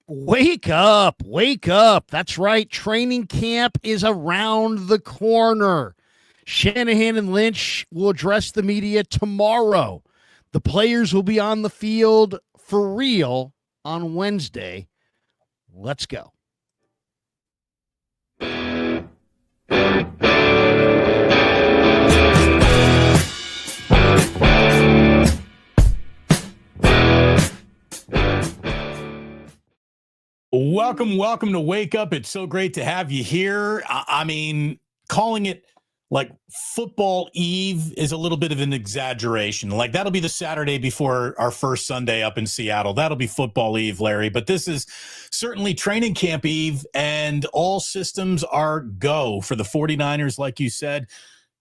Wake up, wake up. That's right. Training camp is around the corner. Shanahan and Lynch will address the media tomorrow. The players will be on the field for real on Wednesday. Let's go. Welcome to Wake Up. It's so great to have you here. I mean, calling it like football eve is a little bit of an exaggeration. Like that'll be the Saturday before our first Sunday up in Seattle. That'll be football eve, Larry. But this is certainly training camp eve, and all systems are go for the 49ers. Like you said,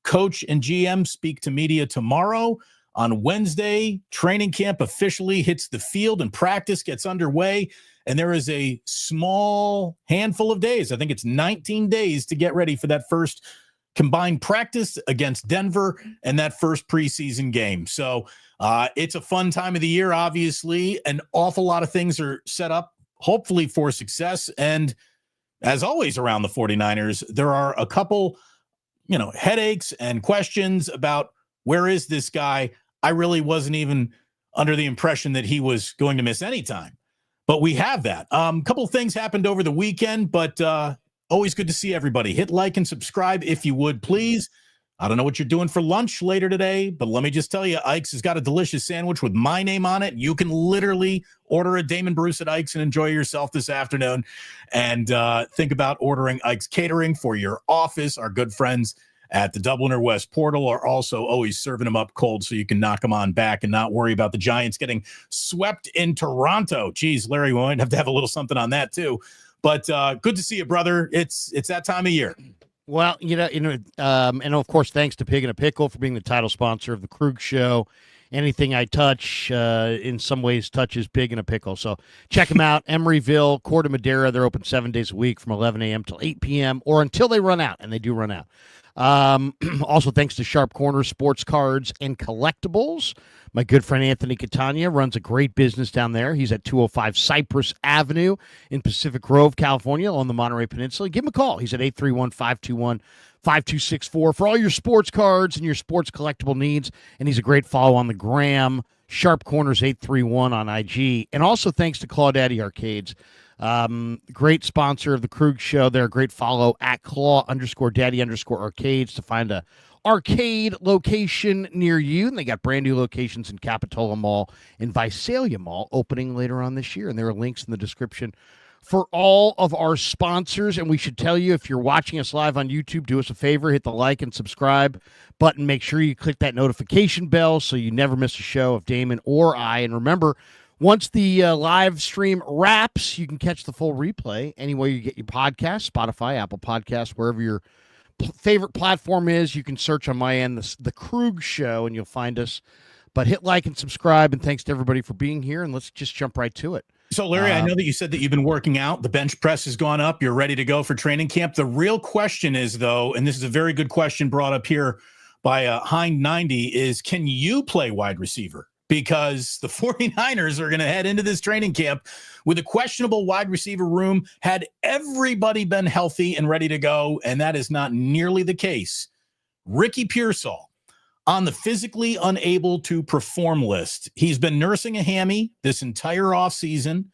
coach and GM speak to media tomorrow. On Wednesday, training camp officially hits the field and practice gets underway. And there is a small handful of days. I think it's 19 days to get ready for that first combined practice against Denver and that first preseason game. So it's a fun time of the year, obviously. An awful lot of things are set up, hopefully, for success. And as always around the 49ers, there are a couple, headaches and questions about where is this guy? I really wasn't even under the impression that he was going to miss any time. But we have that. A couple of things happened over the weekend, but always good to see everybody. Hit like and subscribe if you would, please. I don't know what you're doing for lunch later today, but let me just tell you, Ike's has got a delicious sandwich with my name on it. You can literally order a Damon Bruce at Ike's and enjoy yourself this afternoon. And think about ordering Ike's Catering for your office. Our good friends at the Dubliner West Portal are also always serving them up cold so you can knock them on back and not worry about the Giants getting swept in Toronto. Geez, Larry, we might have to have a little something on that too. But good to see you, brother. It's that time of year. Well, and of course, thanks to Pig and a Pickle for being the title sponsor of the Krueger Show. Anything I touch, in some ways, touches Pig and a Pickle. So check them out. Emeryville, Corte Madera. They're open 7 days a week from 11 a.m. till 8 p.m. or until they run out, and they do run out. Also, thanks to Sharp Corner Sports Cards and Collectibles. My good friend Anthony Catania runs a great business down there. He's at 205 Cypress Avenue in Pacific Grove, California, on the Monterey Peninsula. Give him a call. He's at 831-521-5264 for all your sports cards and your sports collectible needs. And he's a great follow on the gram. Sharp Corners 831 on IG. And also thanks to Claudaddy Arcades. Great sponsor of the Krueger Show. They're a great follow at Claw_Daddy_Arcades to find a arcade location near you. And they got brand new locations in Capitola Mall and Visalia Mall opening later on this year. And there are links in the description for all of our sponsors. And we should tell you, if you're watching us live on YouTube, do us a favor, hit the like and subscribe button. Make sure you click that notification bell so you never miss a show of Damon or I. And remember, once the live stream wraps, you can catch the full replay anywhere you get your podcast, Spotify, Apple Podcasts, wherever your favorite platform is. You can search on my end, the Krueger Show, and you'll find us. But hit like and subscribe, and thanks to everybody for being here, and let's just jump right to it. So, Larry, I know that you said that you've been working out. The bench press has gone up. You're ready to go for training camp. The real question is, though, and this is a very good question brought up here by Hind90, is can you play wide receiver? Because the 49ers are going to head into this training camp with a questionable wide receiver room. Had everybody been healthy and ready to go, and that is not nearly the case. Ricky Pearsall on the physically unable to perform list. He's been nursing a hammy this entire offseason.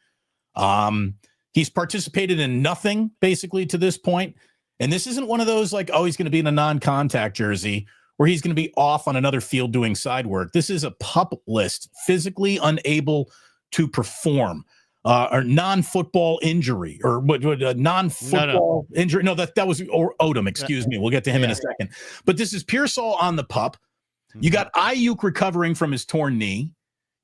He's participated in nothing, basically, to this point. And this isn't one of those like, oh, he's going to be in a non-contact jersey where he's going to be off on another field doing side work. This is a PUP list, physically unable to perform, or non-football injury, or non-football injury. No, that was Odom, excuse me. We'll get to him in a second. But this is Pearsall on the PUP. You got Ayuk recovering from his torn knee.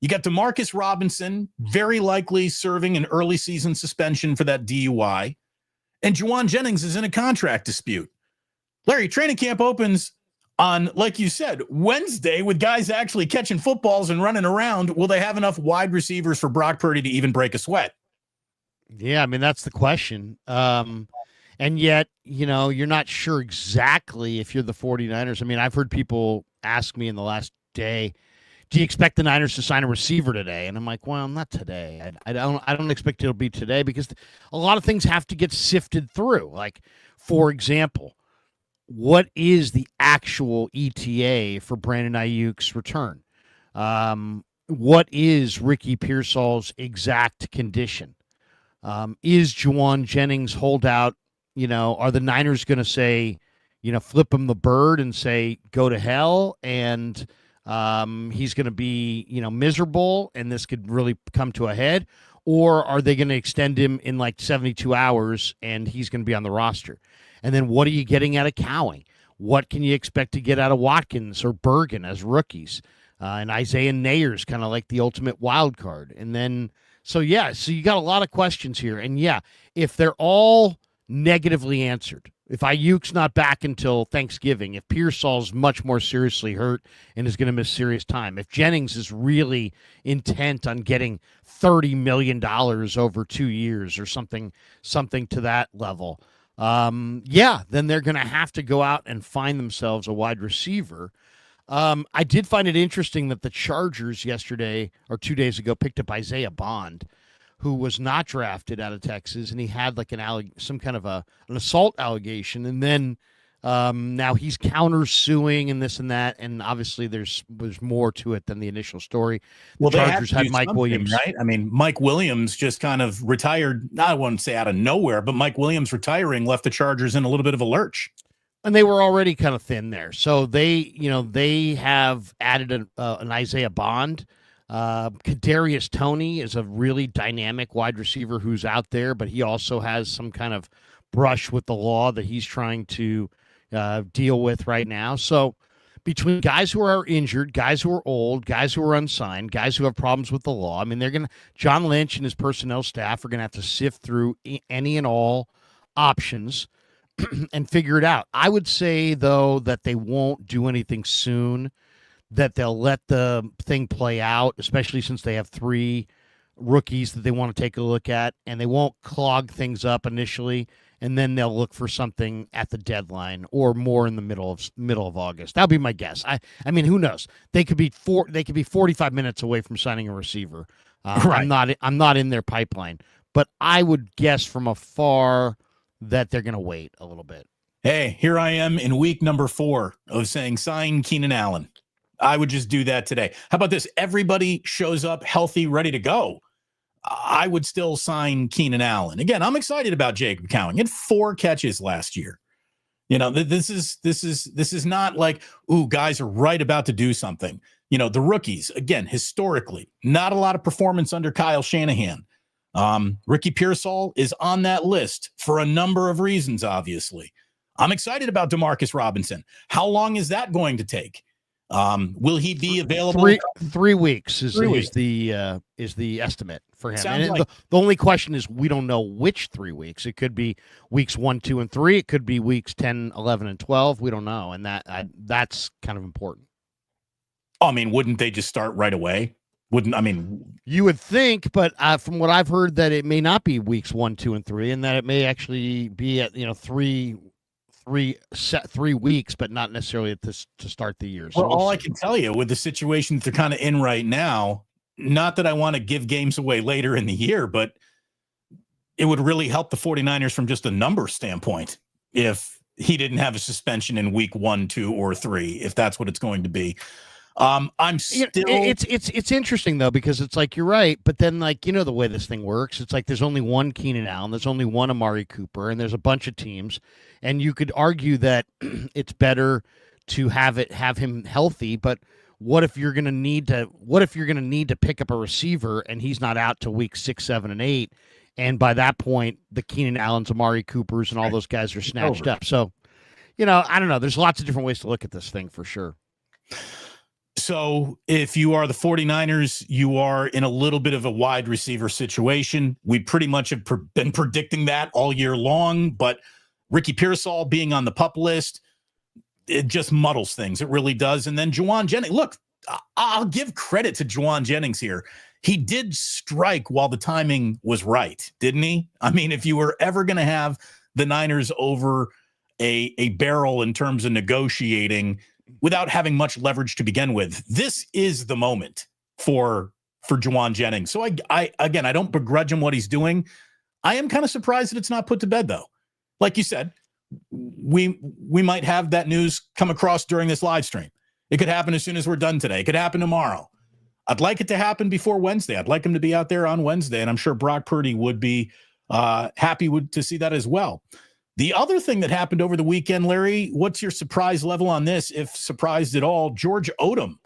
You got Demarcus Robinson, very likely serving an early season suspension for that DUI. And Jawan Jennings is in a contract dispute. Larry, training camp opens on, like you said, Wednesday with guys actually catching footballs and running around. Will they have enough wide receivers for Brock Purdy to even break a sweat? Yeah, I mean, that's the question. And yet, you're not sure exactly if you're the 49ers. I mean, I've heard people ask me in the last day, do you expect the Niners to sign a receiver today? And I'm like, well, not today. I don't expect it'll be today because a lot of things have to get sifted through. Like, for example, what is the actual ETA for Brandon Ayuk's return? What is Ricky Pearsall's exact condition? Is Jawan Jennings holdout? Are the Niners going to say, flip him the bird and say, go to hell? And he's going to be, miserable and this could really come to a head? Or are they going to extend him in like 72 hours and he's going to be on the roster? And then what are you getting out of Cowing? What can you expect to get out of Watkins or Bergen as rookies? And Isaiah Nayer's kind of like the ultimate wild card. And then, so you got a lot of questions here. And if they're all negatively answered, if Ayuk's not back until Thanksgiving, if Pearsall's much more seriously hurt and is going to miss serious time, if Jennings is really intent on getting $30 million over 2 years or something to that level, then they're going to have to go out and find themselves a wide receiver. I did find it interesting that the Chargers yesterday or 2 days ago picked up Isaiah Bond, who was not drafted out of Texas, and he had like some kind of an assault allegation, and then now he's countersuing and this and that, and obviously there's more to it than the initial story. The Chargers had Mike Williams, right? I mean, Mike Williams just kind of retired. I wouldn't say out of nowhere, but Mike Williams retiring left the Chargers in a little bit of a lurch. And they were already kind of thin there. So they have added an Isaiah Bond. Kadarius Toney is a really dynamic wide receiver who's out there, but he also has some kind of brush with the law that he's trying to deal with right now. So between guys who are injured, guys who are old, guys who are unsigned, guys who have problems with the law, I mean, John Lynch and his personnel staff are going to have to sift through any and all options and figure it out. I would say, though, that they won't do anything soon, that they'll let the thing play out, especially since they have 3 rookies that they want to take a look at, and they won't clog things up initially, and then they'll look for something at the deadline or more in the middle of August. That'll be my guess. I mean, who knows? They could be 45 minutes away from signing a receiver. Right. I'm not in their pipeline, but I would guess from afar that they're going to wait a little bit. Hey, here I am in week number 4 of saying sign Keenan Allen. I would just do that today. How about this? Everybody shows up healthy, ready to go. I would still sign Keenan Allen. Again, I'm excited about Jacob Cowing. He had 4 catches last year. This is not like, ooh, guys are right about to do something. The rookies, again, historically, not a lot of performance under Kyle Shanahan. Ricky Pearsall is on that list for a number of reasons, obviously. I'm excited about Demarcus Robinson. How long is that going to take? Will he be available? 3 weeks is the estimate for him. And like, the only question is we don't know which 3 weeks. It could be weeks 1, 2, and 3. It could be weeks 10, 11, and 12. We don't know, and that's kind of important. I mean, wouldn't they just start right away? You would think, but from what I've heard, that it may not be weeks 1, 2, and 3, and that it may actually be at 3 weeks, but not necessarily at this to start the year. So all I can tell you with the situation that they're kind of in right now, not that I want to give games away later in the year, but it would really help the 49ers from just a number standpoint if he didn't have a suspension in week 1, 2, or 3, if that's what it's going to be. I'm still. It's interesting though, because it's like you're right, but then the way this thing works, it's like there's only one Keenan Allen, there's only one Amari Cooper, and there's a bunch of teams, and you could argue that it's better to have him healthy. But what if you're going to need to pick up a receiver and he's not out till week 6, 7, and 8, and by that point the Keenan Allens, Amari Coopers, and all those guys are snatched up. So, I don't know. There's lots of different ways to look at this thing for sure. So if you are the 49ers, you are in a little bit of a wide receiver situation. We pretty much have been predicting that all year long, but Ricky Pearsall being on the PUP list, it just muddles things. It really does. And then Jawan Jennings, look, I'll give credit to Jawan Jennings here. He did strike while the timing was right, didn't he? I mean, if you were ever going to have the Niners over a barrel in terms of negotiating, without having much leverage to begin with. This is the moment for Jawan Jennings. So I don't begrudge him what he's doing. I am kind of surprised that it's not put to bed, though. Like you said, we might have that news come across during this live stream. It could happen as soon as we're done today. It could happen tomorrow. I'd like it to happen before Wednesday. I'd like him to be out there on Wednesday, and I'm sure Brock Purdy would be happy to see that as well. The other thing that happened over the weekend, Larry, what's your surprise level on this, if surprised at all? George Odom,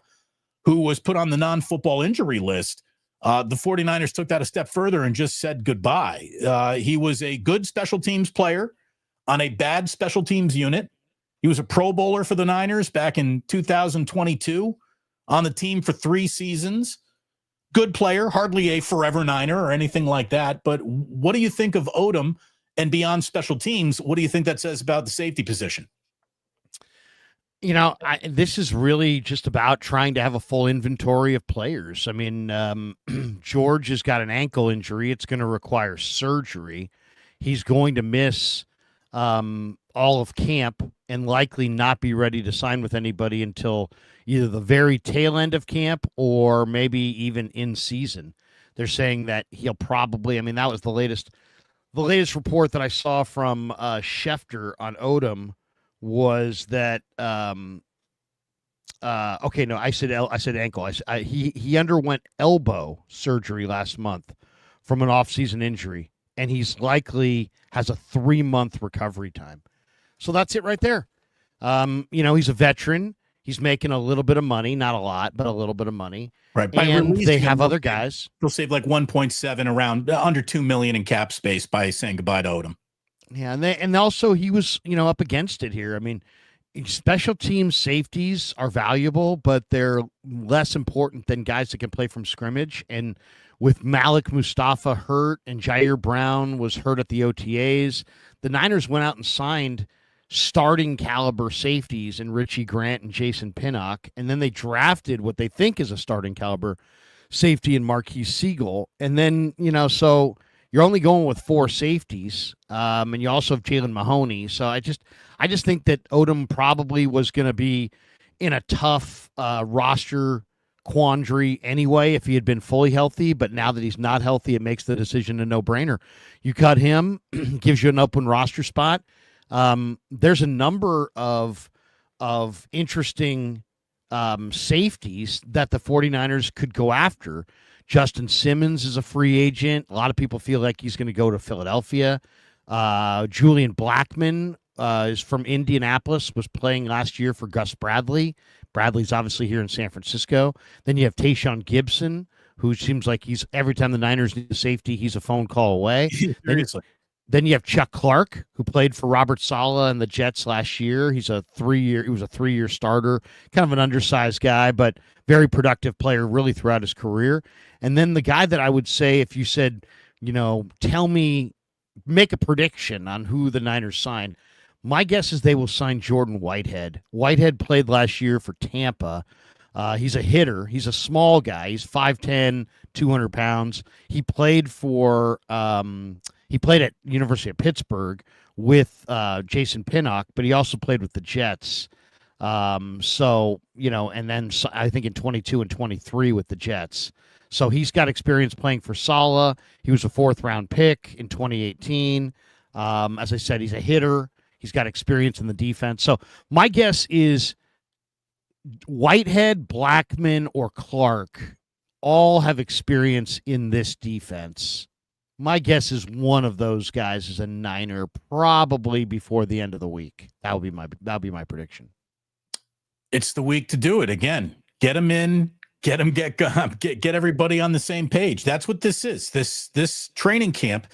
who was put on the non-football injury list, the 49ers took that a step further and just said goodbye. He was a good special teams player on a bad special teams unit. He was a Pro Bowler for the Niners back in 2022, on the team for 3 seasons. Good player, hardly a forever Niner or anything like that. But what do you think of Odom? And beyond special teams, what do you think that says about the safety position? You know, this is really just about trying to have a full inventory of players. I mean, George has got an ankle injury. It's going to require surgery. He's going to miss all of camp and likely not be ready to sign with anybody until either the very tail end of camp or maybe even in season. They're saying that he'll probably, that was the latest report that I saw from Schefter on Odom was that I said ankle. He underwent elbow surgery last month from an off-season injury, and he's likely has a 3-month recovery time. So that's it right there. He's a veteran. He's making a little bit of money, not a lot, but a little bit of money. Right. And they have other guys. They'll save like 1.7, around under $2 million in cap space by saying goodbye to Odom. Yeah, and also he was, up against it here. I mean, special team safeties are valuable, but they're less important than guys that can play from scrimmage. And with Malik Mustafa hurt and Jair Brown was hurt at the OTAs, the Niners went out and signed starting caliber safeties in Richie Grant and Jason Pinnock, and then they drafted what they think is a starting caliber safety in Marquise Siegel. And then, so you're only going with 4 safeties, and you also have Jalen Mahoney. So I just think that Odom probably was going to be in a tough roster quandary anyway if he had been fully healthy, but now that he's not healthy, it makes the decision a no-brainer. You cut him, gives you an open roster spot. There's a number of interesting safeties that the 49ers could go after. Justin Simmons is a free agent. A lot of people feel like he's going to go to Philadelphia. Julian Blackmon is from Indianapolis, was playing last year for Gus Bradley. Bradley's obviously here in San Francisco. Then you have Tayshaun Gibson, who seems like he's every time the Niners need a safety, he's a phone call away. Seriously. Then you have Chuck Clark, who played for Robert Saleh and the Jets last year. He was a 3-year starter, kind of an undersized guy, but very productive player really throughout his career. And then the guy that I would say, if you said, tell me, make a prediction on who the Niners sign, my guess is they will sign Jordan Whitehead. Whitehead played last year for Tampa. He's a hitter. He's a small guy. He's 5'10", 200 pounds. He played at University of Pittsburgh with Jason Pinnock, but he also played with the Jets. And then I think in 22 and 23 with the Jets. So he's got experience playing for Saleh. He was a 4th-round pick in 2018. As I said, he's a hitter. He's got experience in the defense. So my guess is Whitehead, Blackmon, or Clark all have experience in this defense. My guess is one of those guys is a Niner probably before the end of the week. That'll be my prediction. It's the week to do it again. Get them in, get everybody on the same page. That's what this is. This training camp,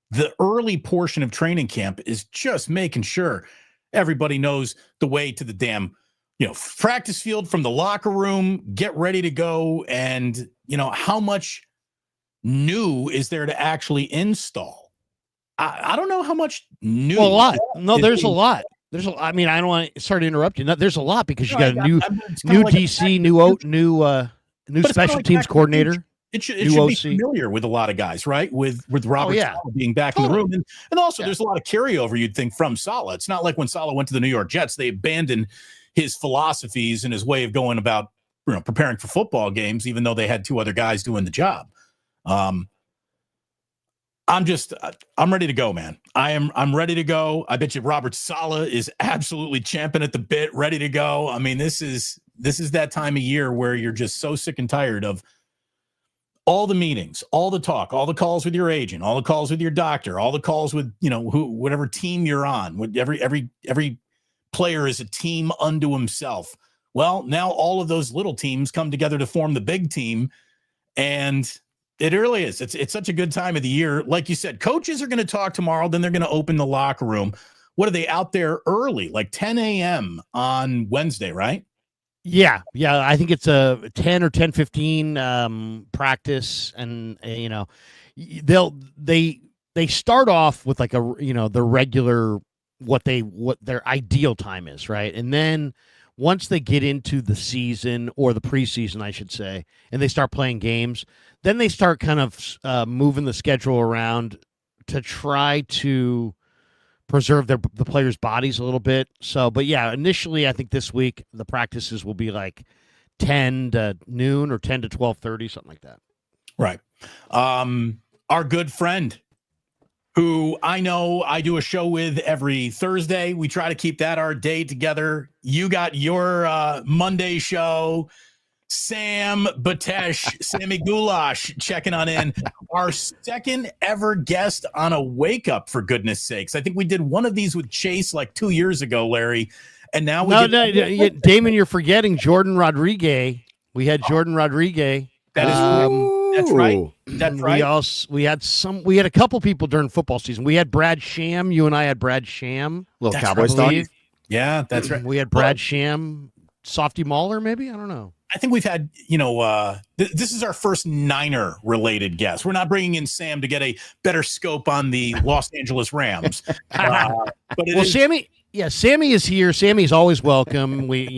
the early portion of training camp is just making sure everybody knows the way to the damn, practice field from the locker room, get ready to go. And, how much new is there to actually install? I don't know how much new. Well, a lot. No, there's a lot. I don't want to start interrupting. There's a lot because you got a new DC, new special teams coordinator. It should be familiar with a lot of guys, right? With Robert Saleh being back in the room. And also there's a lot of carryover, you'd think, from Saleh. It's not like when Saleh went to the New York Jets, they abandoned his philosophies and his way of going about, preparing for football games, even though they had two other guys doing the job. I'm ready to go, man. I'm ready to go. I bet you Robert Saleh is absolutely champing at the bit, ready to go. I mean, this is that time of year where you're just so sick and tired of all the meetings, all the talk, all the calls with your agent, all the calls with your doctor, all the calls with, whatever team you're on. With every player is a team unto himself. Well, now all of those little teams come together to form the big team, and it really is. It's such a good time of the year. Like you said, coaches are going to talk tomorrow, then they're going to open the locker room. What are they out there early, like 10 a.m. on Wednesday, right? Yeah. I think it's a 10 or 10:15 practice, and they start off with like the regular what their ideal time is, right? And then once they get into the season, or the preseason, I should say, and they start playing games, then they start kind of moving the schedule around to try to preserve the players' bodies a little bit. So, but yeah, initially, I think this week the practices will be like 10 to noon or 10 to 12:30, something like that. Right. Our good friend, who I know I do a show with every Thursday. We try to keep that our day together. You got your Monday show. Sam Betesh, Sammy Goulash checking on in. Our second ever guest on a Wake Up, for goodness sakes. I think we did one of these with Chase like 2 years ago, Larry. And now Damon, you're forgetting Jordan Rodriguez. We had Jordan Rodriguez. That is that's right. That's right. We had a couple people during football season. We had Brad Sham. You and I had Brad Sham. Little Cowboys talk. Yeah, that's right. We had Brad Sham, Softy Mahler, maybe? I don't know. I think we've had, this is our first Niner related guest. We're not bringing in Sam to get a better scope on the Los Angeles Rams. Sammy is here. Sammy's always welcome. We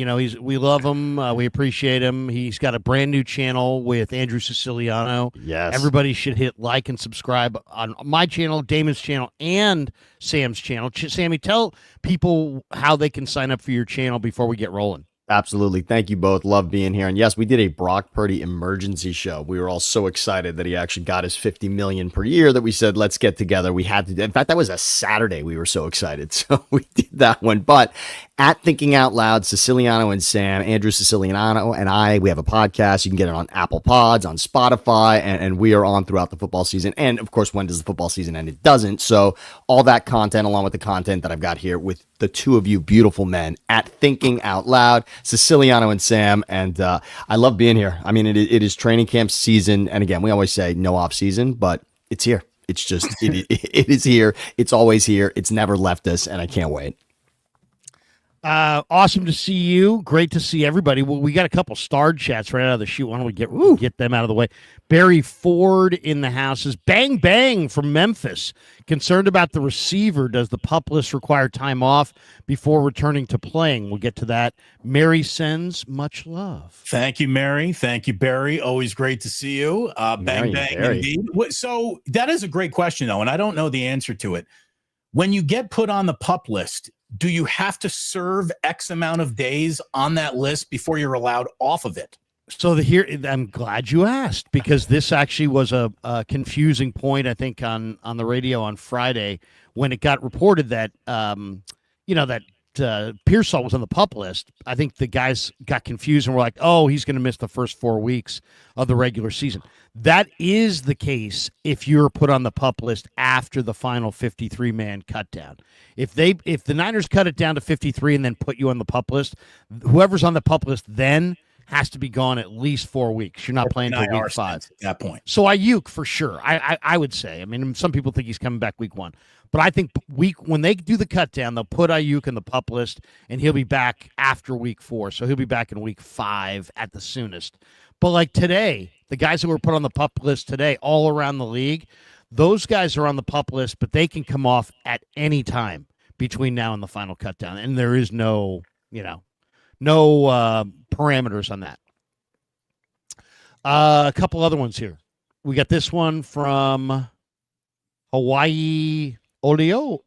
love him. We appreciate him. He's got a brand new channel with Andrew Siciliano. Yes. Everybody should hit like and subscribe on my channel, Damon's channel, and Sam's channel. Sammy, tell people how they can sign up for your channel before we get rolling. Absolutely. Thank you both. Love being here. And yes, we did a Brock Purdy emergency show. We were all so excited that he actually got his $50 million per year that we said, let's get together. We had to. In fact, that was a Saturday. We were so excited. So we did that one. But at Thinking Out Loud, Siciliano and Sam, Andrew Siciliano and I, we have a podcast. You can get it on Apple Pods, on Spotify, and we are on throughout the football season. And of course, when does the football season end? It doesn't. So all that content, along with the content that I've got here with the two of you beautiful men at Thinking Out Loud, Siciliano and Sam, and I love being here. I mean, it is training camp season, and again, we always say no off season, but it's here. It's just it is here. It's always here. It's never left us, and I can't wait. Awesome to see you. Great to see everybody. Well, we got a couple star chats right out of the chute. Why don't we get them out of the way? Barry Ford in the house is bang bang from Memphis. Concerned about the receiver. Does the pup list require time off before returning to playing? We'll get to that. Mary sends much love. Thank you, Mary. Thank you, Barry. Always great to see you. Bang bang indeed. So that is a great question, though, and I don't know the answer to it. When you get put on the pup list, do you have to serve X amount of days on that list before you're allowed off of it? So I'm glad you asked, because this actually was a confusing point, I think, on the radio on Friday when it got reported that, Pearsall was on the pup list. I think the guys got confused and were like, oh, he's going to miss the first 4 weeks of the regular season. That is the case if you're put on the pup list after the final 53-man cut down. If the Niners cut it down to 53 and then put you on the pup list, whoever's on the pup list then has to be gone at least 4 weeks. You're not playing until week 5 at that point. So Ayuk for sure. I would say. I mean, some people think he's coming back week 1, but I think when they do the cut down, they'll put Ayuk in the pup list, and he'll be back after week 4. So he'll be back in week 5 at the soonest. But like today, the guys that were put on the pup list today, all around the league, those guys are on the pup list, but they can come off at any time between now and the final cut down, and there is no parameters on that. A couple other ones here. We got this one from Hawaii Olio.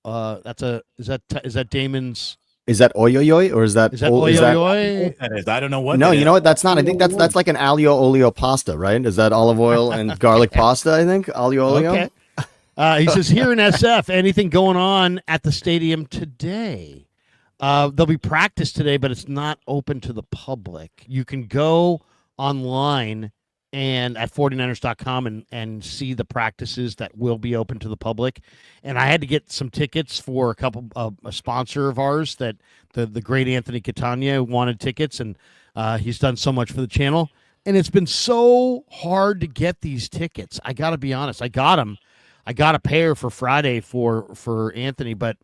Is that Damon's Is that Olio or is that Olio? That is. I don't know what. No, that you is. know what? That's not. I think that's like an alio olio pasta, right? Is that olive oil and garlic pasta? I think alio olio. Okay. He says, here in SF, anything going on at the stadium today? There'll be practice today, but it's not open to the public. You can go online and at 49ers.com and see the practices that will be open to the public. And I had to get some tickets for a sponsor of ours that the great Anthony Catania wanted tickets, and he's done so much for the channel. And it's been so hard to get these tickets. I got to be honest. I got them. I got a pair for Friday for Anthony, but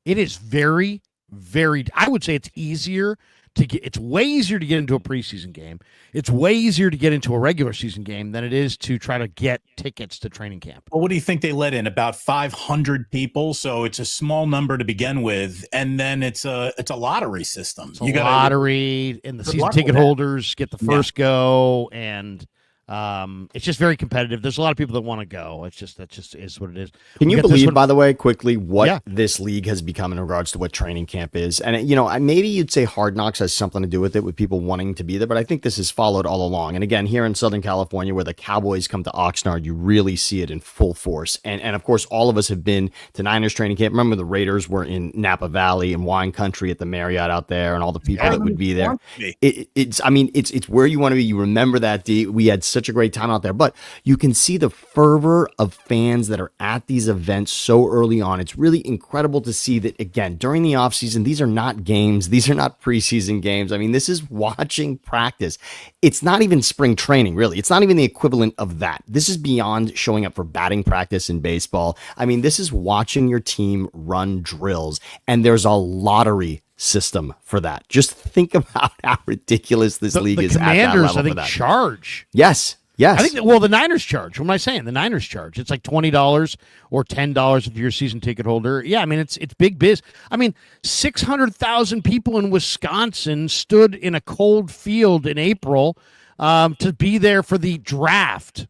it is very, very, I would say it's easier to get. It's way easier to get into a preseason game. It's way easier to get into a regular season game than it is to try to get tickets to training camp. Well, what do you think they let in? About 500 people, so it's a small number to begin with, and then it's a lottery system. It's a lottery, and the season ticket holders get the first go, and it's just very competitive. There's a lot of people that want to go. That just is what it is. Can you believe, by the way, quickly, what this league has become in regards to what training camp is? And, maybe you'd say Hard Knocks has something to do with it, with people wanting to be there, but I think this is followed all along. And again, here in Southern California, where the Cowboys come to Oxnard, you really see it in full force. And of course, all of us have been to Niners training camp. Remember, the Raiders were in Napa Valley and Wine Country at the Marriott out there, and all the people that would be there. It's where you want to be. You remember that, we had such a great time out there, but you can see the fervor of fans that are at these events so early on. It's really incredible to see that, again, during the offseason. These are not games. These are not preseason games. I mean, this is watching practice. It's not even spring training, really. It's not even the equivalent of that. This is beyond showing up for batting practice in baseball. I mean, this is watching your team run drills, and there's a lottery system for that. Just think about how ridiculous this league is. Commanders, at that level, I think, for that. charge. Yes. I think. Well, the Niners charge. What am I saying? The Niners charge. It's like $20 or $10 if you're a season ticket holder. Yeah, I mean it's big biz. I mean, 600,000 people in Wisconsin stood in a cold field in April to be there for the draft.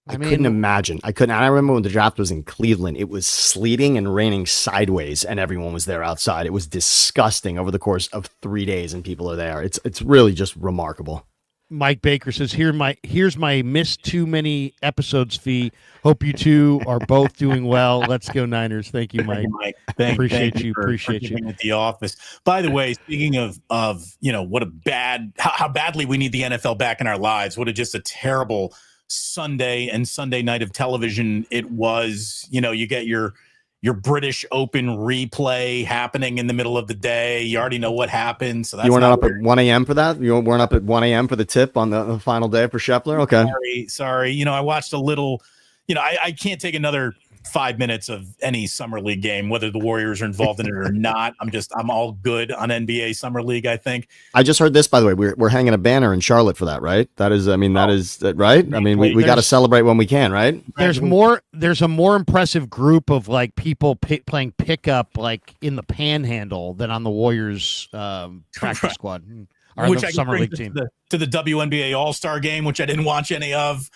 I couldn't imagine. I couldn't. I remember when the draft was in Cleveland, it was sleeting and raining sideways, and everyone was there outside. It was disgusting over the course of 3 days, and people are there. It's really just remarkable. Mike Baker says, here's my missed too many episodes fee. Hope you two are both doing well. Let's go Niners. Thank you, Mike. Appreciate you. At the office. By the way, speaking of what how badly we need the NFL back in our lives. What just a terrible Sunday and Sunday night of television it was. You get your British Open replay happening in the middle of the day. You already know what happened. So that's you weren't up at 1 a.m. for that? You weren't up at 1 a.m. for the tip on the final day for Scheffler? Okay. Sorry. I watched a little, I can't take another 5 minutes of any summer league game, whether the Warriors are involved in it or not. I'm all good on NBA summer league, I think. I just heard this, by the way. We're hanging a banner in Charlotte for that, right? That is right. I mean, we got to celebrate when we can, right? There's a more impressive group of like people playing pickup like in the Panhandle than on the Warriors practice squad, which I summer league team to the WNBA All-Star game, which I didn't watch any of.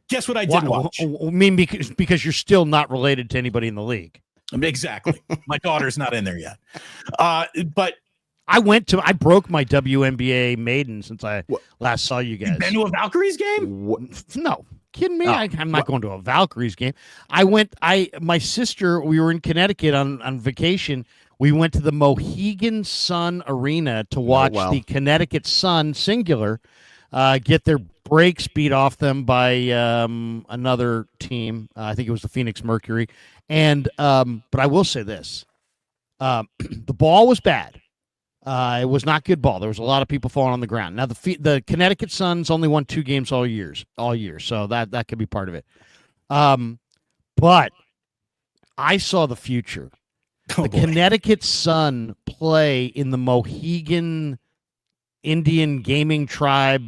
Guess what I did watch? I mean, because you're still not related to anybody in the league. Exactly. My daughter's not in there yet. But I broke my WNBA maiden since I last saw you guys. You've been to a Valkyries game? No. Kidding me? I'm not going to a Valkyries game. My sister, we were in Connecticut on vacation. We went to the Mohegan Sun Arena to watch the Connecticut Sun, singular, get their breaks beat off them by another team. I think it was the Phoenix Mercury. And but I will say this: the ball was bad. It was not good ball. There was a lot of people falling on the ground. Now the Connecticut Suns only won 2 games all year, so that could be part of it. But I saw the future. Connecticut Sun play in the Mohegan Indian Gaming Tribe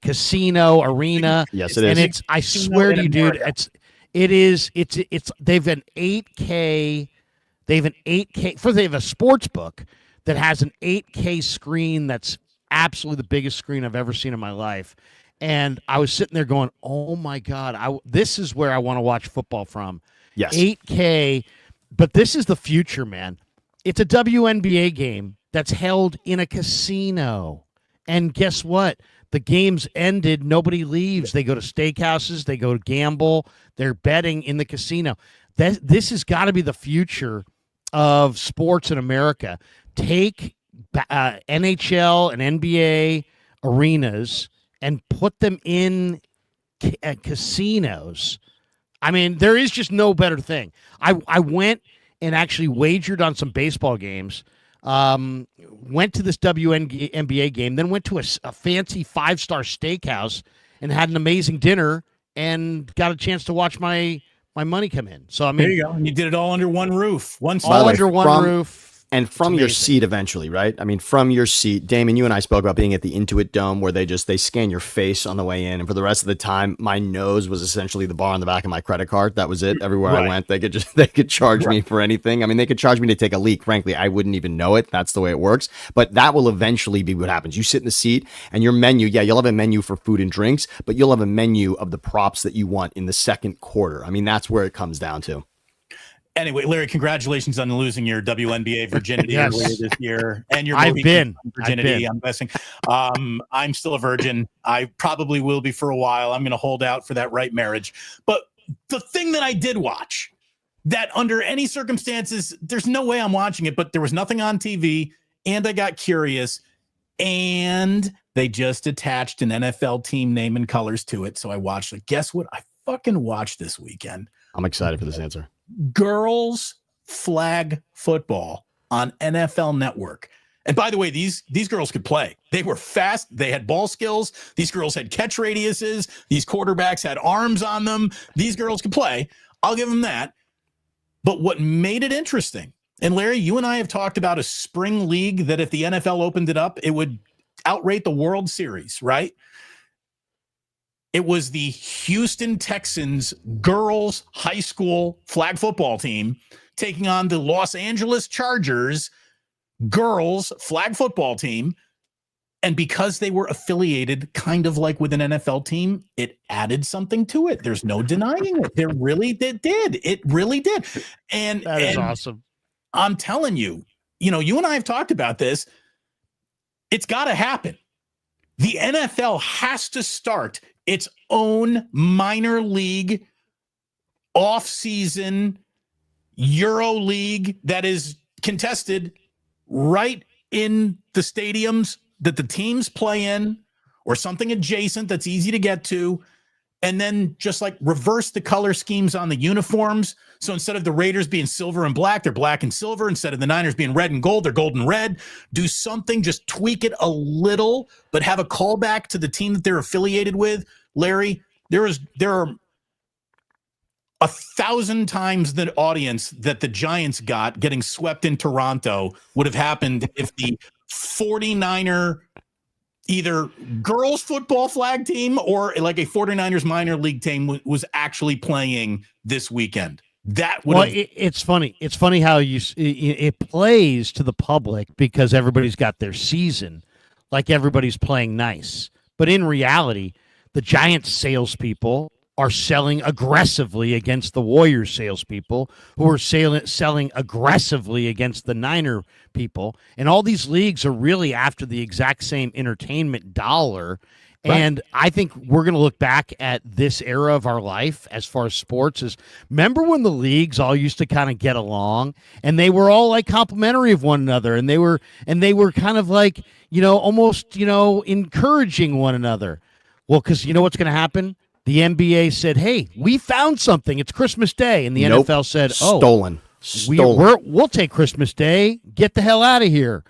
casino arena. Yes, it is. And I swear to you, dude, they've an 8K. They have an 8K. First, they have a sports book that has an 8K screen that's absolutely the biggest screen I've ever seen in my life. And I was sitting there going, "Oh my God, this is where I want to watch football from." Yes. 8K. But this is the future, man. It's a WNBA game that's held in a casino. And guess what? The game's ended. Nobody leaves. They go to steakhouses. They go to gamble. They're betting in the casino. This has got to be the future of sports in America. Take NHL and NBA arenas and put them in casinos. I mean, there is just no better thing. I went and actually wagered on some baseball games. Went to this WNBA game, then went to a fancy 5-star steakhouse and had an amazing dinner and got a chance to watch my money come in. So I mean, there you go. And you did it all under one roof, all under one roof. And from your seat eventually, right? I mean, from your seat, Damon, you and I spoke about being at the Intuit Dome where they scan your face on the way in. And for the rest of the time, my nose was essentially the bar on the back of my credit card. That was it. Everywhere I went, they could charge me for anything. I mean, they could charge me to take a leak. Frankly, I wouldn't even know it. That's the way it works. But that will eventually be what happens. You sit in the seat and your menu, you'll have a menu for food and drinks, but you'll have a menu of the props that you want in the second quarter. I mean, that's where it comes down to. Anyway, Larry, congratulations on losing your WNBA virginity earlier this year, and your virginity. I'm guessing. I'm still a virgin. I probably will be for a while. I'm going to hold out for that right marriage. But the thing that I did watch, that under any circumstances, there's no way I'm watching it, but there was nothing on TV, and I got curious, and they just attached an NFL team name and colors to it, so I watched it. Guess what? I fucking watched this weekend. I'm excited for this answer. Girls flag football on NFL Network. And by the way, these girls could play. They were fast. They had ball skills. These girls had catch radiuses. These quarterbacks had arms on them. These girls could play. I'll give them that. But what made it interesting, and Larry, you and I have talked about a spring league that if the NFL opened it up, it would outrate the World Series, right? It was the Houston Texans girls high school flag football team taking on the Los Angeles Chargers girls flag football team. And because they were affiliated kind of like with an NFL team, it added something to it. There's no denying it. It really did. It really did. And that is awesome. I'm telling you, you and I have talked about this. It's got to happen. The NFL has to start its own minor league off-season Euro league that is contested right in the stadiums that the teams play in, or something adjacent that's easy to get to, and then just like reverse the color schemes on the uniforms. So instead of the Raiders being silver and black, they're black and silver. Instead of the Niners being red and gold, they're gold and red. Do something, just tweak it a little, but have a callback to the team that they're affiliated with. Larry, there are 1,000 times the audience that the Giants got getting swept in Toronto would have happened if the 49er either girls football flag team or like a 49ers minor league team was actually playing this weekend. That would it's funny. It's funny how it plays to the public because everybody's got their season, like everybody's playing nice. But in reality, the Giants salespeople are selling aggressively against the Warriors salespeople, who are selling aggressively against the Niner people. And all these leagues are really after the exact same entertainment dollar. Right. And I think we're going to look back at this era of our life as far as sports is, remember when the leagues all used to kind of get along and they were all like complimentary of one another, and they were kind of like, almost, encouraging one another. Well, because you know what's going to happen? The NBA said, "Hey, we found something. It's Christmas Day," and the NFL said, "Oh, stolen. We'll take Christmas Day. Get the hell out of here."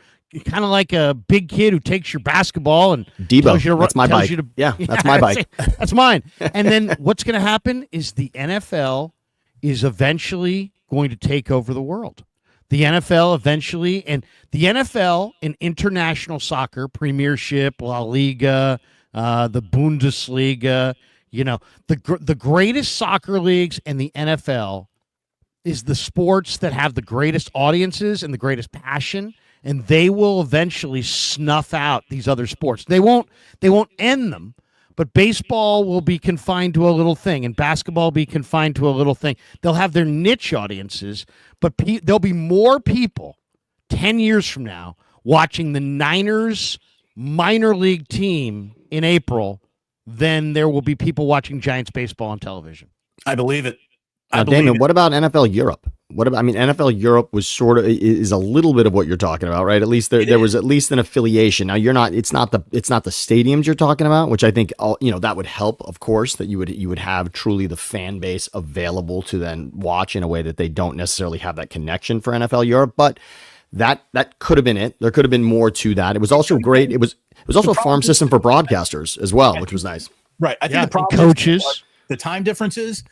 Kind of like a big kid who takes your basketball and Debo. That's my bike. That's my bike. That's mine. And then what's going to happen is the NFL is eventually going to take over the world. The NFL eventually, and the NFL and international soccer, Premiership, La Liga, the Bundesliga. The greatest soccer leagues and the NFL is the sports that have the greatest audiences and the greatest passion, and they will eventually snuff out these other sports. They won't end them, but baseball will be confined to a little thing, and basketball will be confined to a little thing. They'll have their niche audiences, but there'll be more people 10 years from now watching the Niners minor league team in April than there will be people watching Giants baseball on television. I believe it. Now, Damon, what about NFL Europe? NFL Europe was sort of is a little bit of what you're talking about, right? At least there was at least an affiliation. Now it's not the stadiums you're talking about, which I think that would help, of course, that you would have truly the fan base available to then watch in a way that they don't necessarily have that connection for NFL Europe, but that could have been it. There could have been more to that. It was also great. It was also a farm system for broadcasters as well, which was nice. Right. I think the problem coaches, the time differences.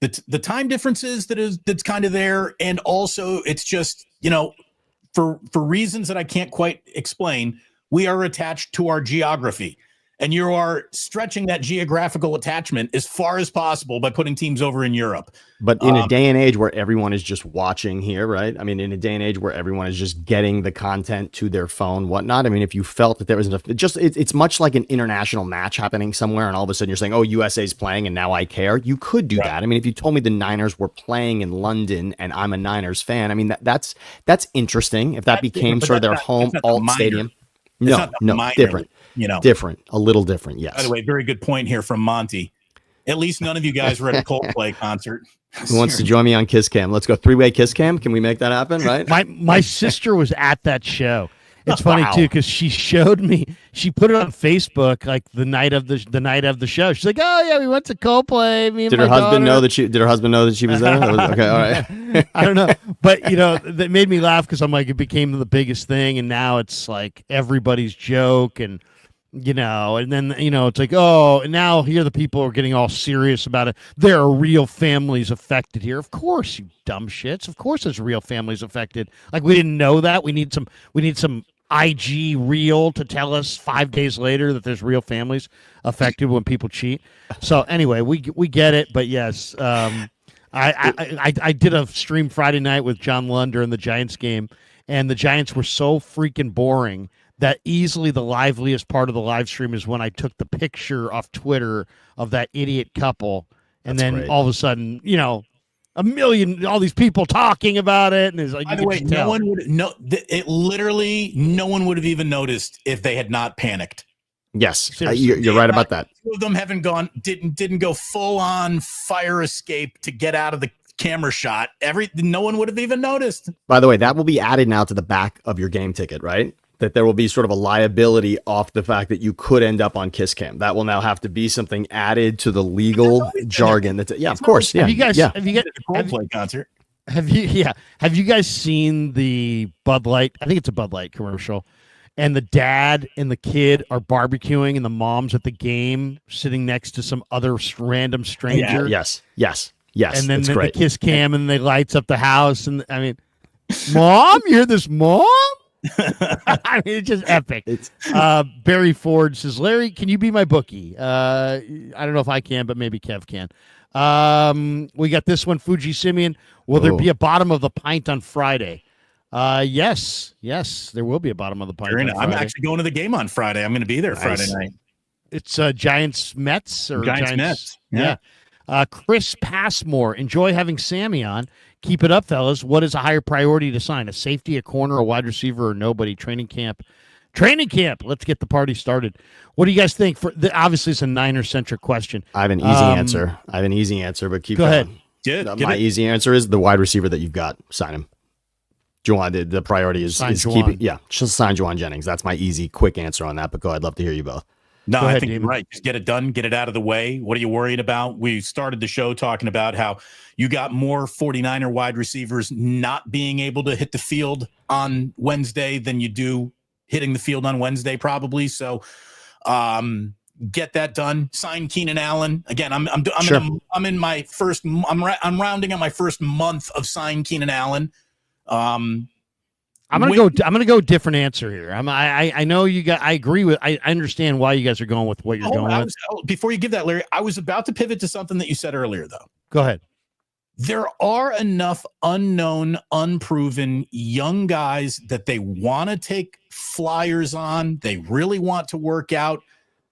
The time differences that's kind of there, and also it's just for reasons that I can't quite explain, we are attached to our geography, and you are stretching that geographical attachment as far as possible by putting teams over in Europe. But in a day and age where everyone is just watching here, right? I mean, in a day and age where everyone is just getting the content to their phone, whatnot. I mean, if you felt that there was enough, it's much like an international match happening somewhere, and all of a sudden you're saying, "Oh, USA's playing, and now I care." You could do that. I mean, if you told me the Niners were playing in London and I'm a Niners fan, I mean that's interesting. If that became sort of their home alt stadium. No, different. Different, a little different. Yes. By the way, very good point here from Monty. At least none of you guys were at a Coldplay concert. Who wants to join me on Kiss Cam? Let's go 3-way Kiss Cam. Can we make that happen? Right. My sister was at that show. It's funny too because she showed me. She put it on Facebook like the night of the show. She's like, "Oh yeah, we went to Coldplay." Did her husband know that she was there? Okay, all right. I don't know, but that made me laugh because I'm like, it became the biggest thing, and now it's like everybody's joke, and and then it's like, oh, and now here the people are getting all serious about it. There are real families affected here. Of course, you dumb shits. Of course, there's real families affected. Like we didn't know that. We need some IG reel to tell us 5 days later that there's real families affected when people cheat. So anyway, we get it, but yes, I did a stream Friday night with John Lund during the Giants game, and the Giants were so freaking boring that easily the liveliest part of the live stream is when I took the picture off Twitter of that idiot couple, and then all of a sudden, all these people talking about it, and it's like, by the way, no one would have even noticed if they had not panicked. Yes, you're right about that. Two of them didn't go full on fire escape to get out of the camera shot. No one would have even noticed. By the way, that will be added now to the back of your game ticket, right? That there will be sort of a liability off the fact that you could end up on Kiss Cam. That will now have to be something added to the legal jargon. Of course. Yeah. Have you guys? Yeah. Have you guys? Coldplay concert. Have you guys seen the Bud Light? I think it's a Bud Light commercial. And the dad and the kid are barbecuing, and the mom's at the game sitting next to some other random stranger. Yeah. Yes. And then the Kiss Cam, and they lights up the house. And I mean, Mom, you hear this, Mom? I mean, it's just epic. Barry Ford says, "Larry, can you be my bookie?" I don't know if I can, but maybe Kev can. We got this one, Fuji Simeon. Will there be a bottom of the pint on Friday? Yes, there will be a bottom of the pint. I'm actually going to the game on Friday. I'm going to be there Friday night. It's Giants Mets or Giants Mets. Yeah. Chris Passmore, enjoy having Sammy on. Keep it up, fellas. What is a higher priority to sign? A safety, a corner, a wide receiver, or nobody? Training camp. Let's get the party started. What do you guys think? Obviously, it's a Niner-centric question. I have an easy answer. But keep going. Ahead. My easy answer is the wide receiver that you've got. Sign him. Juwan, the priority is keeping. Yeah, just sign Jawan Jennings. That's my easy, quick answer on that. But I'd love to hear you both. No, I think you're right. Just get it done, get it out of the way. What are you worried about? We started the show talking about how you got more 49er wide receivers not being able to hit the field on Wednesday than you do hitting the field on Wednesday, probably. So get that done. Sign Keenan Allen. Again, I'm in my first. I'm rounding on my first month of sign Keenan Allen. I'm gonna go different answer here. I know you got. I agree with. I understand why you guys are going with what you're going with. Before you give that, Larry, I was about to pivot to something that you said earlier, though. Go ahead. There are enough unknown, unproven young guys that they want to take flyers on. They really want to work out,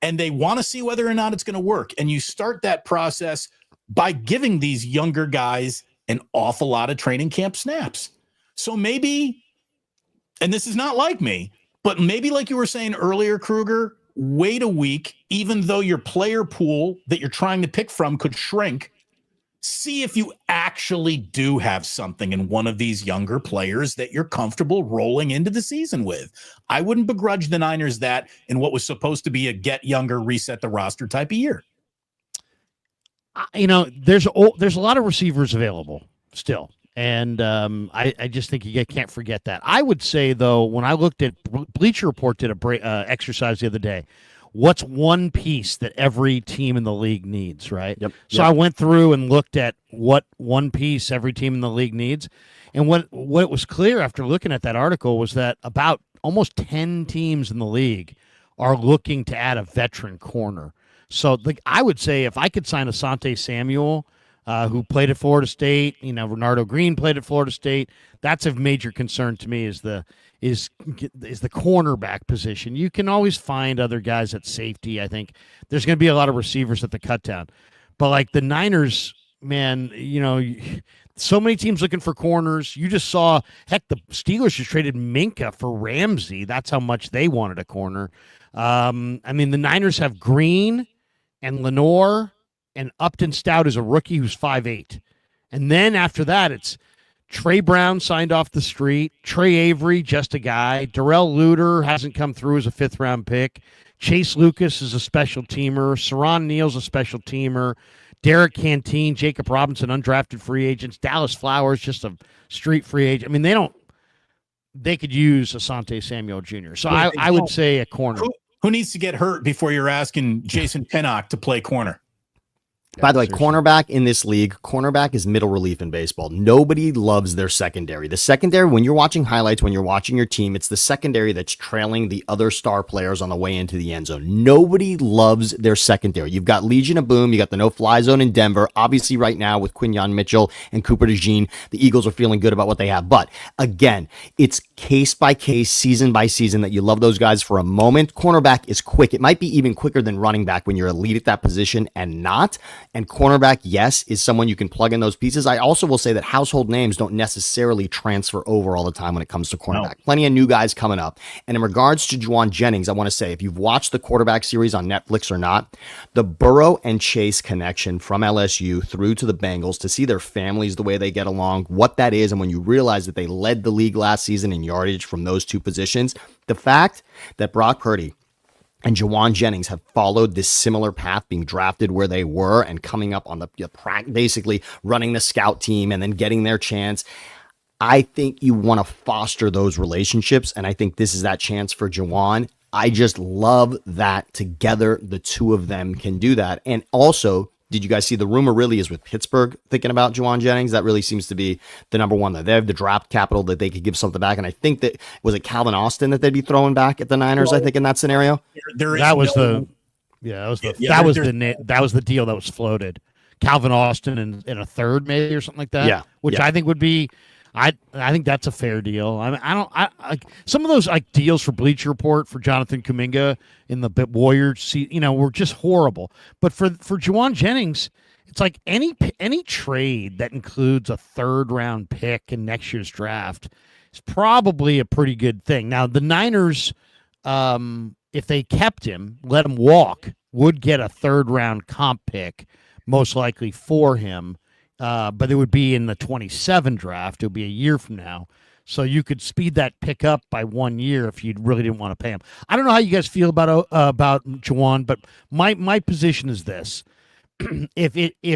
and they want to see whether or not it's going to work. And you start that process by giving these younger guys an awful lot of training camp snaps. So maybe, and this is not like me, but maybe like you were saying earlier, Krueger, wait a week, even though your player pool that you're trying to pick from could shrink. See if you actually do have something in one of these younger players that you're comfortable rolling into the season with. I wouldn't begrudge the Niners that in what was supposed to be a get younger, reset the roster type of year. There's a lot of receivers available still. And I just think you can't forget that. I would say, though, when I looked at Bleacher Report did a exercise the other day, what's one piece that every team in the league needs, right? Yep. So I went through and looked at what one piece every team in the league needs. And what was clear after looking at that article was that about almost 10 teams in the league are looking to add a veteran corner. So I would say if I could sign Asante Samuel, who played at Florida State, Renardo Green played at Florida State. That's of major concern to me is the cornerback position. You can always find other guys at safety. I think there's going to be a lot of receivers at the cutdown, but like the Niners, man, so many teams looking for corners. You just saw, heck, the Steelers just traded Minka for Ramsey. That's how much they wanted a corner. The Niners have Green and Lenore. And Upton Stout is a rookie who's 5'8". And then after that, it's Trey Brown signed off the street. Trey Avery, just a guy. Darrell Luter hasn't come through as a fifth-round pick. Chase Lucas is a special teamer. Saron Neal's a special teamer. Derek Canteen, Jacob Robinson, undrafted free agents. Dallas Flowers, just a street free agent. They could use Asante Samuel Jr. So I would say a corner. Who needs to get hurt before you're asking Jason Pinnock to play corner? By the way, cornerback in this league, cornerback is middle relief in baseball. Nobody loves their secondary. The secondary, when you're watching highlights, when you're watching your team, it's the secondary that's trailing the other star players on the way into the end zone. Nobody loves their secondary. You've got Legion of Boom. You got the no-fly zone in Denver. Obviously, right now with Quinyon Mitchell and Cooper DeJean, the Eagles are feeling good about what they have. But again, it's case by case, season by season that you love those guys for a moment. Cornerback is quick. It might be even quicker than running back when you're elite at that position and not. And cornerback, yes, is someone you can plug in those pieces. I also will say that household names don't necessarily transfer over all the time when it comes to cornerback. No. Plenty of new guys coming up. And in regards to Jawan Jennings, I want to say, if you've watched the quarterback series on Netflix or not, the Burrow and Chase connection from LSU through to the Bengals, to see their families, the way they get along, what that is, and when you realize that they led the league last season in yardage from those two positions, the fact that Brock Purdy and Jawan Jennings have followed this similar path, being drafted where they were and coming up on basically running the scout team and then getting their chance. I think you want to foster those relationships, and I think this is that chance for Jawan. I just love that together the two of them can do that. And also, did you guys see the rumor really is with Pittsburgh thinking about Jawan Jennings? That really seems to be the number one. They have the draft capital that they could give something back. And I think that, was it Calvin Austin that they'd be throwing back at the Niners, I think, in that scenario? That was the deal that was floated. Calvin Austin in a third maybe or something like that. Yeah. Which I think would be, I think that's a fair deal. Some of those deals for Bleacher Report for Jonathan Kuminga in the Warriors, were just horrible. But for Jawan Jennings, it's like any trade that includes a third round pick in next year's draft is probably a pretty good thing. Now the Niners, if they kept him, let him walk, would get a third round comp pick most likely for him. But it would be in the 27 draft. It would be a year from now. So you could speed that pick up by 1 year if you really didn't want to pay him. I don't know how you guys feel about Jawan, but my position is this. If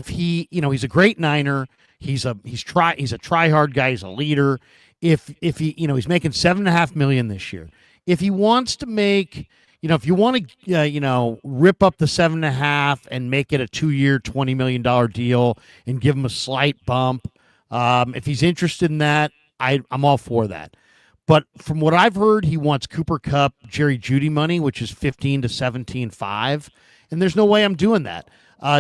he, he's a great Niner, he's a try-hard guy, he's a leader. If he, he's making $7.5 million this year. If he wants to make, if you want to, rip up the 7.5 and make it a 2-year, $20 million deal and give him a slight bump, if he's interested in that, I'm all for that. But from what I've heard, he wants Cooper Kupp, Jerry Jeudy money, which is 15 to 17.5, and there's no way I'm doing that.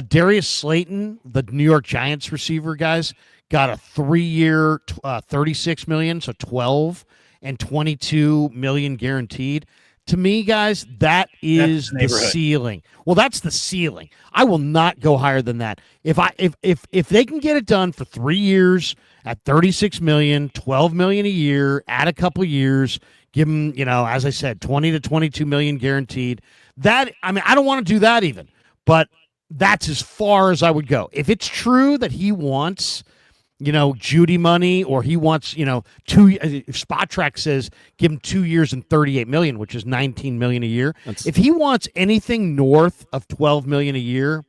Darius Slayton, the New York Giants receiver, guys, got a 3-year, $36 million, so 12 and $22 million guaranteed. to me, guys, that is the the ceiling. Well, that's the ceiling. I will not go higher than that. If they can get it done for 3 years at $36 million, $12 million a year, add a couple of years, give them, as I said, 20 to 22 million guaranteed. That, I mean, I don't want to do that even, but that's as far as I would go. If it's true that he wants, Judy money, or he wants, Spot Track says give him 2 years and 38 million, which is 19 million a year. If he wants anything north of 12 million a year.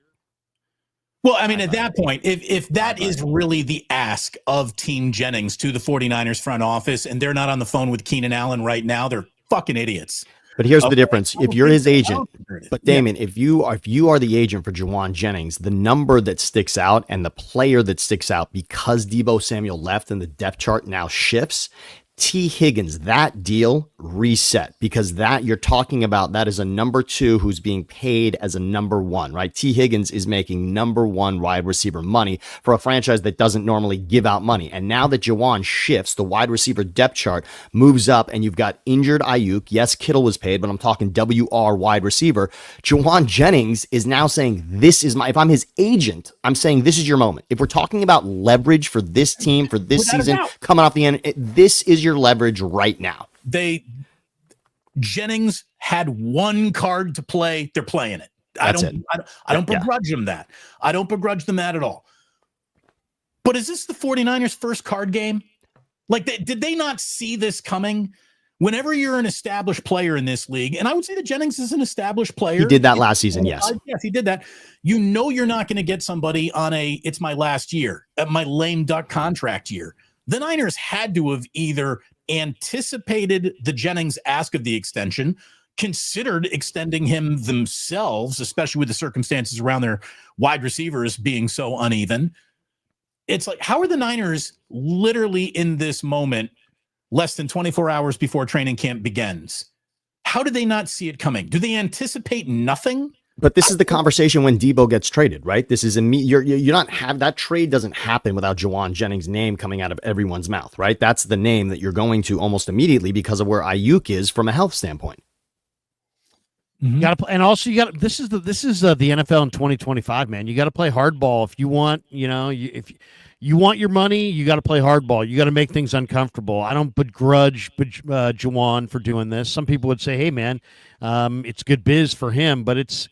Well, I mean, at that point, if that is really the ask of Team Jennings to the 49ers front office, and they're not on the phone with Keenan Allen right now, they're fucking idiots. But here's the difference. If you're his agent, but Damon, if you are the agent for Jawan Jennings, the number that sticks out and the player that sticks out because Deebo Samuel left and the depth chart now shifts, T. Higgins, that deal reset, because that you're talking about, that is a number 2 who's being paid as a number 1, right? T. Higgins is making number 1 wide receiver money for a franchise that doesn't normally give out money. And now that Jawan shifts, the wide receiver depth chart moves up and you've got injured Ayuk. Yes, Kittle was paid, but I'm talking WR wide receiver. Jawan Jennings is now saying, if I'm his agent, I'm saying this is your moment. If we're talking about leverage for this team, for this season, coming off the end, this is your leverage right now. Jennings had one card to play. They're playing it. I don't begrudge them that. I don't begrudge them that at all. But is this the 49ers' first card game? Like, did they not see this coming? Whenever you're an established player in this league, and I would say that Jennings is an established player. He did that last season, yes. Yes, he did that. You're not going to get somebody on it's my last year, my lame duck contract year. The Niners had to have either anticipated the Jennings ask of the extension, considered extending him themselves, especially with the circumstances around their wide receivers being so uneven. It's like, how are the Niners literally in this moment, less than 24 hours before training camp begins? How did they not see it coming? Do they anticipate nothing? But this is the conversation when Deebo gets traded, right? This is you're not have that trade doesn't happen without Jawan Jennings' name coming out of everyone's mouth, right? That's the name that you're going to almost immediately because of where Ayuk is from a health standpoint. Mm-hmm. You got to play, and also you got this is the NFL in 2025, man. You got to play hardball if you want. If you want your money, you got to play hardball. You got to make things uncomfortable. I don't begrudge Jawan for doing this. Some people would say, "Hey, man, it's good biz for him," but it's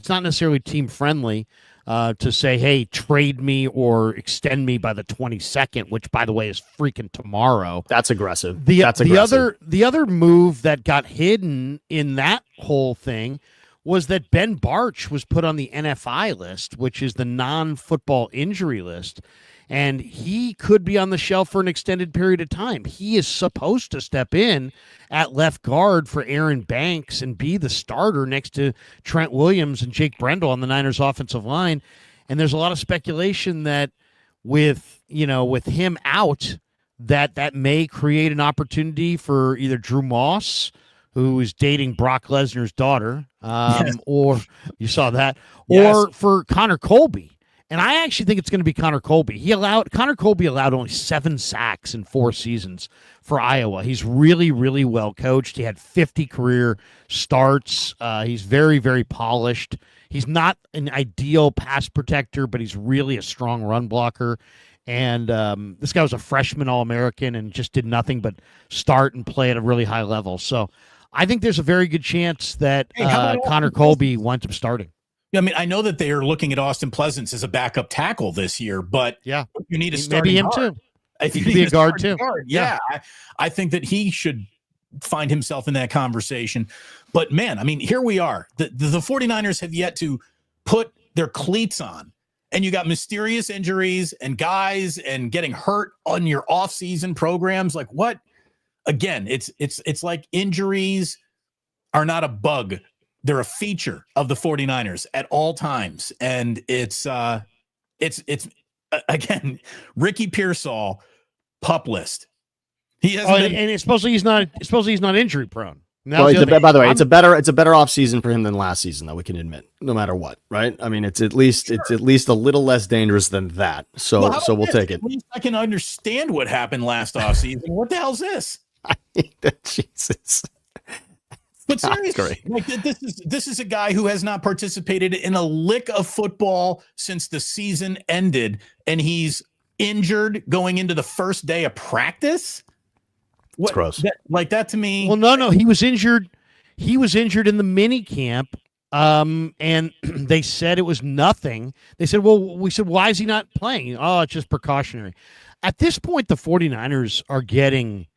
not necessarily team friendly to say, "Hey, trade me or extend me by the 22nd," which, by the way, is freaking tomorrow. That's aggressive. The other move that got hidden in that whole thing was that Ben Bartch was put on the NFI list, which is the non-football injury list. And he could be on the shelf for an extended period of time. He is supposed to step in at left guard for Aaron Banks and be the starter next to Trent Williams and Jake Brendel on the Niners offensive line. And there's a lot of speculation that with him out, that may create an opportunity for either Drew Moss, who is dating Brock Lesnar's daughter, or you saw that, or for Connor Colby. And I actually think it's going to be Connor Colby. Connor Colby allowed only 7 sacks in 4 seasons for Iowa. He's really, really well coached. He had 50 career starts. He's very, very polished. He's not an ideal pass protector, but he's really a strong run blocker. And this guy was a freshman All-American and just did nothing but start and play at a really high level. So I think there's a very good chance that Connor Colby winds up starting. I mean, I know that they are looking at Austin Pleasance as a backup tackle this year, but you need a starting maybe him guard. too. He could be a guard too. Yeah. I think that he should find himself in that conversation. But man, I mean, here we are. The 49ers have yet to put their cleats on, and you got mysterious injuries and guys and getting hurt on your off-season programs. Like what? Again, it's like injuries are not a bug. They're a feature of the 49ers at all times. And it's again, Ricky Pearsall pup list. He has and supposedly he's not injury prone. By the way, it's a better off season for him than last season, though, we can admit, no matter what, right? I mean, it's at least a little less dangerous than that. So we'll take it. At least I can understand what happened last off season. What the hell's this? I hate that. Jesus. But That's seriously, great. like this is a guy who has not participated in a lick of football since the season ended, and he's injured going into the first day of practice. It's gross. That to me. Well, no, he was injured. He was injured in the mini camp, and they said it was nothing. They said, well, we said, why is he not playing? Oh, it's just precautionary. At this point, the 49ers are getting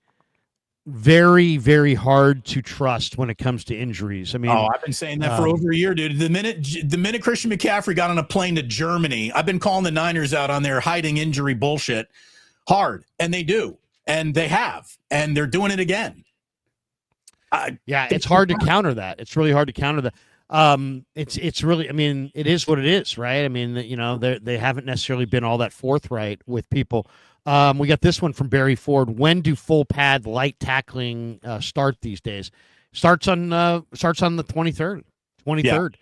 very, very hard to trust when it comes to injuries. I mean, I've been saying that for over a year, dude. The minute Christian McCaffrey got on a plane to Germany, I've been calling the Niners out on their hiding injury bullshit hard, and they do, and they have, and they're doing it again. It's hard to counter that. It's really hard to counter that. It's really, I mean, it is what it is, right? I mean, they haven't necessarily been all that forthright with people. We got this one from Barry Ford. When do full pad light tackling start these days? Starts on the 23rd.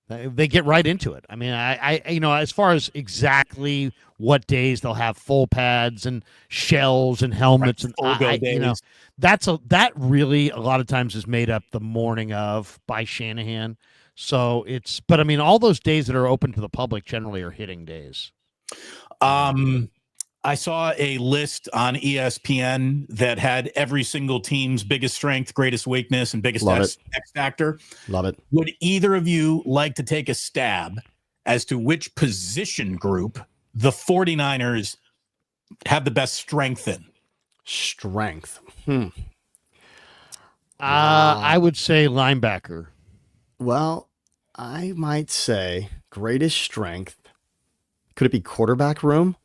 Yeah. They get right into it. I mean, I as far as exactly what days they'll have full pads and shells and helmets and that really a lot of times is made up the morning of by Shanahan. So but I mean, all those days that are open to the public generally are hitting days. I saw a list on ESPN that had every single team's biggest strength, greatest weakness, and biggest X factor. Love it. Would either of you like to take a stab as to which position group the 49ers have the best strength in? Strength. I would say linebacker. Well, I might say greatest strength. Could it be quarterback room?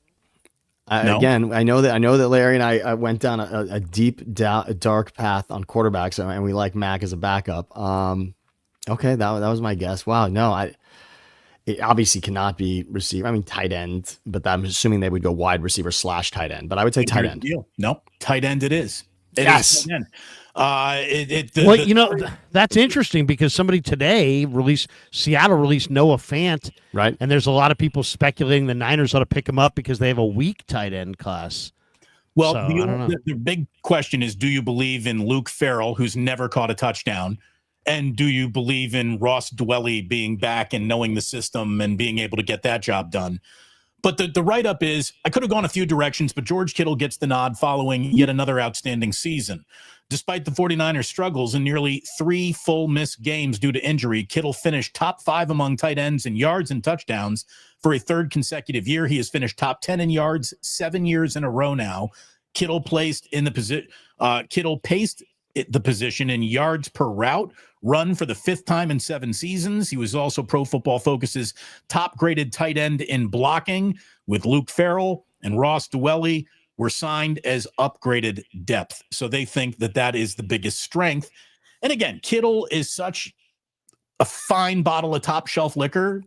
No. Again, I know that Larry and I went down a deep, dark path on quarterbacks, and we like Mac as a backup. Okay, that was my guess. Wow, no, it obviously cannot be receiver. I mean, tight end, but I'm assuming they would go wide receiver / tight end. But I would say tight end. No, tight end. It is. Yes. Tight end. That's interesting because somebody today Seattle released Noah Fant, right? And there's a lot of people speculating the Niners ought to pick him up because they have a weak tight end class. Well, the big question is, do you believe in Luke Farrell, who's never caught a touchdown? And do you believe in Ross Dwelly being back and knowing the system and being able to get that job done? But the write-up is, I could have gone a few directions, but George Kittle gets the nod following yet another outstanding season. Despite the 49ers' struggles and nearly 3 full missed games due to injury, Kittle finished top 5 among tight ends in yards and touchdowns for a third consecutive year. He has finished top 10 in yards 7 years in a row now. Kittle paced the position in yards per route run for the 5th time in 7 seasons. He was also Pro Football Focus's top-graded tight end in blocking, with Luke Farrell and Ross Dwelly were signed as upgraded depth. So they think that is the biggest strength. And again, Kittle is such a fine bottle of top shelf liquor.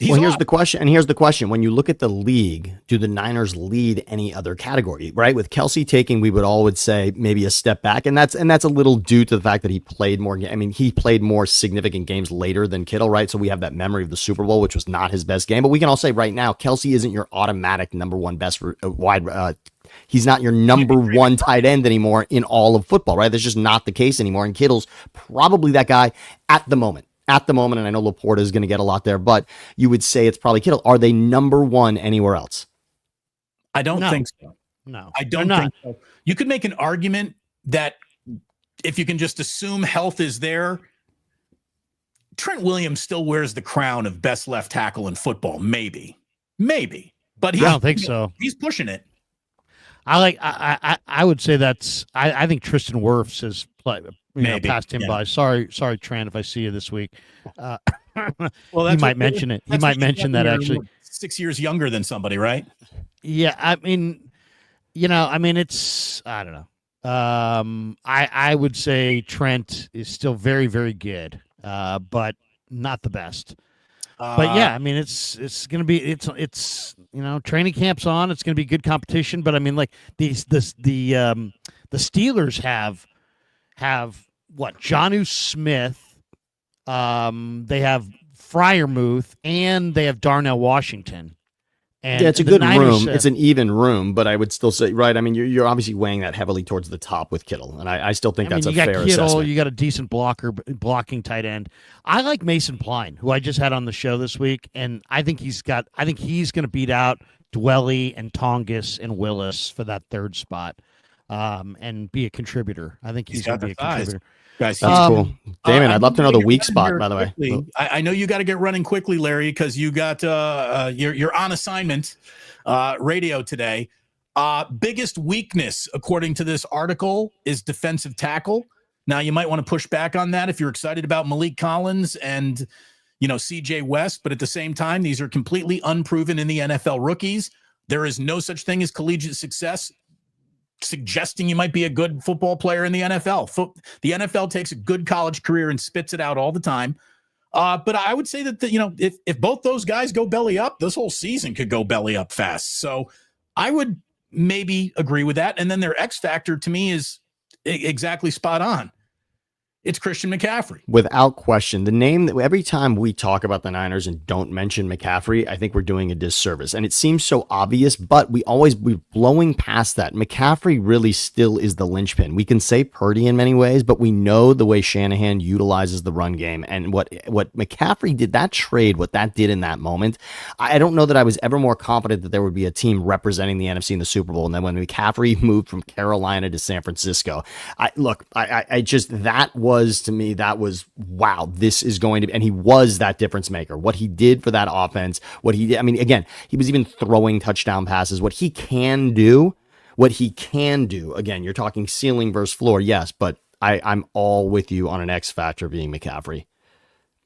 Here's the question. When you look at the league, do the Niners lead any other category, right? With Kelsey taking, we would say maybe a step back. And that's a little due to the fact that he played more. I mean, he played more significant games later than Kittle, right? So we have that memory of the Super Bowl, which was not his best game. But we can all say right now, Kelsey isn't your automatic number one best wide. He's not your number one tight end anymore in all of football, right? That's just not the case anymore. And Kittle's probably that guy at the moment. And I know Laporta is going to get a lot there, but you would say it's probably Kittle. Are they number one anywhere else? I don't think so. No, I don't think so. You could make an argument that if you can just assume health is there, Trent Williams still wears the crown of best left tackle in football. Maybe, but I don't think so. He's pushing it. I would say I think Tristan Wirfs has passed him by. Sorry, Trent, if I see you this week. Well, he might mention it. He might mention that actually. 6 years younger than somebody, right? Yeah, I mean, it's, I don't know. I would say Trent is still very, very good, but not the best. But yeah, I mean, it's going to be, it's training camp's on. It's going to be good competition. But I mean, like the Steelers have what? Jonnu Smith. They have Freiermuth, and they have Darnell Washington. And yeah, it's a the good Niners, room. It's an even room, but I would still say, right, I mean, you're obviously weighing that heavily towards the top with Kittle, and I still think that's a fair you got Kittle, assessment. you got a decent blocking tight end. I like Mason Pline, who I just had on the show this week, and I think he's going to beat out Dwelly and Tongus and Willis for that third spot, and be a contributor. I think he's going to be a contributor. Guys, that's cool. Damon, I'd love to know the weak spot, by the way. I know you got to get running quickly, Larry, because you got you're on assignment radio today. Biggest weakness, according to this article, is defensive tackle. Now, you might want to push back on that if you're excited about Malik Collins and CJ West, but at the same time, these are completely unproven in the NFL rookies. There is no such thing as collegiate success, suggesting you might be a good football player in the NFL. The NFL takes a good college career and spits it out all the time. But I would say that if both those guys go belly up, this whole season could go belly up fast. So I would maybe agree with that. And then their X factor to me is exactly spot on. It's Christian McCaffrey. Without question. The name that every time we talk about the Niners and don't mention McCaffrey, I think we're doing a disservice. And it seems so obvious, but we're blowing past that. McCaffrey really still is the linchpin. We can say Purdy in many ways, but we know the way Shanahan utilizes the run game and what McCaffrey did, that trade, what that did in that moment. I don't know that I was ever more confident that there would be a team representing the NFC in the Super Bowl. And then when McCaffrey moved from Carolina to San Francisco, to me, that was, wow, this is going to be, and he was that difference maker. What he did for that offense, what he did, I mean, again, he was even throwing touchdown passes. What he can do, again, you're talking ceiling versus floor, yes, but I'm all with you on an X factor being McCaffrey.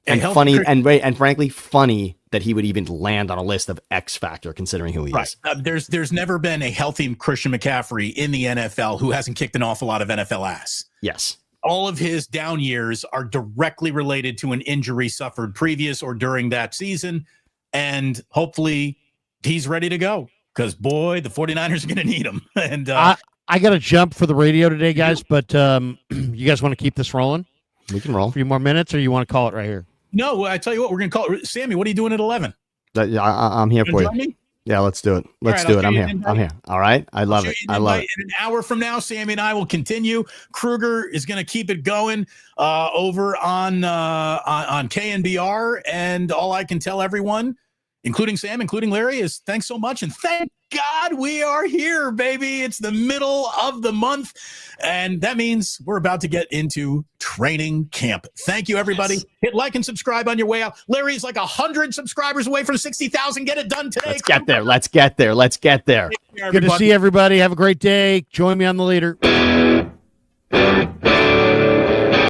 And funny, and frankly, funny that he would even land on a list of X factor considering who he is. There's never been a healthy Christian McCaffrey in the NFL who hasn't kicked an awful lot of NFL ass. Yes. All of his down years are directly related to an injury suffered previous or during that season. And hopefully he's ready to go because, boy, the 49ers are going to need him. And I got to jump for the radio today, guys, but you guys want to keep this rolling? We can roll. A few more minutes, or you want to call it right here? No, I tell you what, we're going to call it. Sammy, what are you doing at 11? I'm here for you. Me? Yeah, let's do it. Let's do it. I'm here. All right. I love it. I love it. In an hour from now, Sammy and I will continue. Krueger is going to keep it going over on KNBR. And all I can tell everyone, including Sam, including Larry, is thanks so much. And thank God we are here, baby. It's the middle of the month. And that means we're about to get into training camp. Thank you, everybody. Yes. Hit like and subscribe on your way out. Larry's like 100 subscribers away from 60,000. Get it done today. Let's get there. Good to see everybody. Have a great day. Join me on the leader.